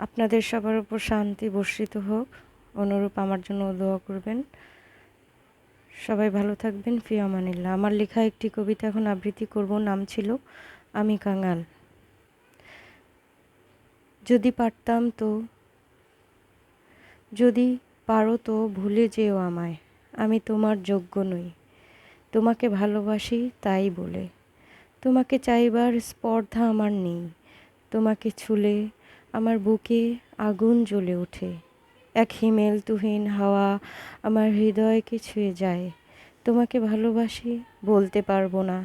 আপনাদের সবার উপর শান্তি বর্ষিত হোক, অনুরূপ আমার জন্য দোয়া করবেন। সবাই ভালো থাকবেন। ফি আমানিল্লাহ। আমার লেখা একটি কবিতা এখন আবৃত্তি করব, নাম ছিল আমি কাঙাল। যদি পারতাম তো, যদি পারো তো ভুলে যেও আমায়, আমি তোমার যোগ্য নই, তোমাকে ভালোবাসি তাই বলে। তোমাকে চাইবার স্পর্ধা আমার নেই, তোমাকে ছুলে আমার বুকে আগুন জ্বলে ওঠে। এক হিমেল তুহিন হাওয়া আমার হৃদয়কে ছুঁয়ে যায়। তোমাকে ভালোবাসি বলতে পারবো না,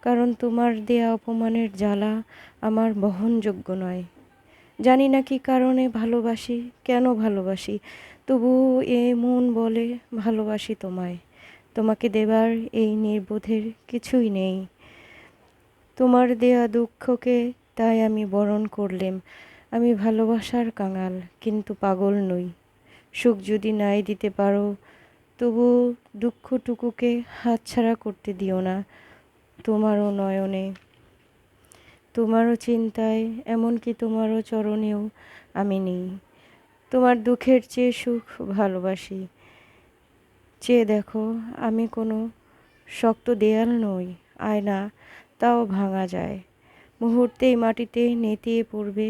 কারণ তোমার দেয়া অপমানের জ্বালা আমার বহনযোগ্য নয়। জানি না কি কারণে ভালোবাসি, কেন ভালোবাসি, তবুও এ মন বলে ভালোবাসি তোমায়। তোমাকে দেবার এই নির্বোধের কিছুই নেই। তোমার দেয়া দুঃখকে তাই আমি বরণ করলেম। আমি ভালোবাসার কাঙাল, কিন্তু পাগল নই। সুখ যদি নাই দিতে পারো, তবু দুঃখটুকুকে হাতছাড়া করতে দিও না। তোমারও নয়নে, তোমারও চিন্তায়, এমনকি তোমারও চরণেও আমি নেই। তোমার দুঃখের চেয়ে সুখ ভালোবাসি। চেয়ে দেখো, আমি কোনো শক্ত দেয়াল নই, আয়না, তাও ভাঙা যায়। মুহূর্তেই মাটিতে নেতিয়ে পড়বে,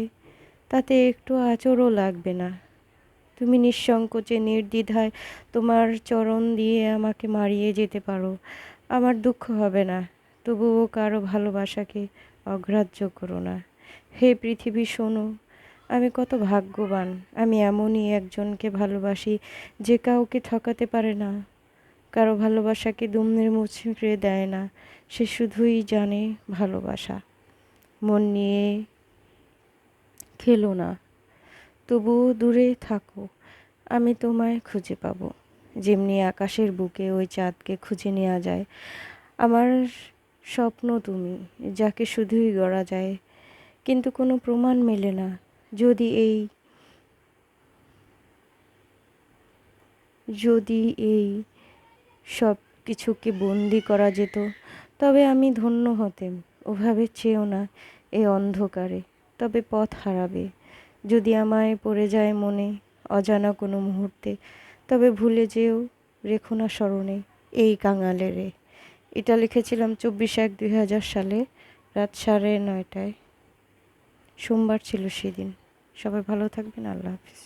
তাতে একটু আঁচড়ও লাগবে না। তুমি নিঃসংকোচে নির্দ্বিধায় তোমার চরণ দিয়ে আমাকে মারিয়ে যেতে পারো, আমার দুঃখ হবে না। তবুও কারো ভালোবাসাকে অগ্রাহ্য করো না। হে পৃথিবী শোনো, আমি কত ভাগ্যবান। আমি এমনই একজনকে ভালোবাসি যে কাউকে ঠকাতে পারে না, কারো ভালোবাসাকে দুমড়ে মুচড়ে দেয় না। সে শুধুই জানে ভালোবাসা। মন নিয়ে খেলো না, তবুও দূরে থাকো, আমি তোমায় খুঁজে পাবো। যেমনি আকাশের বুকে ওই চাঁদকে খুঁজে নেওয়া যায়। আমার স্বপ্ন তুমি, যাকে শুধুই গড়া যায়, কিন্তু কোনো প্রমাণ মেলে না। যদি এই যদি এই সব কিছুকে বন্দি করা যেত, তবে আমি ধন্য হতেম। ওভাবে চেয়েও না এই অন্ধকারে, তবে পথ হারাবে। যদি আমায় পড়ে যায় মনে অজানা কোনো মুহূর্তে, তবে ভুলে যেও, রেখো না স্মরণে এই কাঙালেরে। এটা লিখেছিলাম 24/1/2000 সালে, রাত 9:30টায়। সোমবার ছিল সেদিন। সবাই ভালো থাকবেন। আল্লাহ হাফিজ।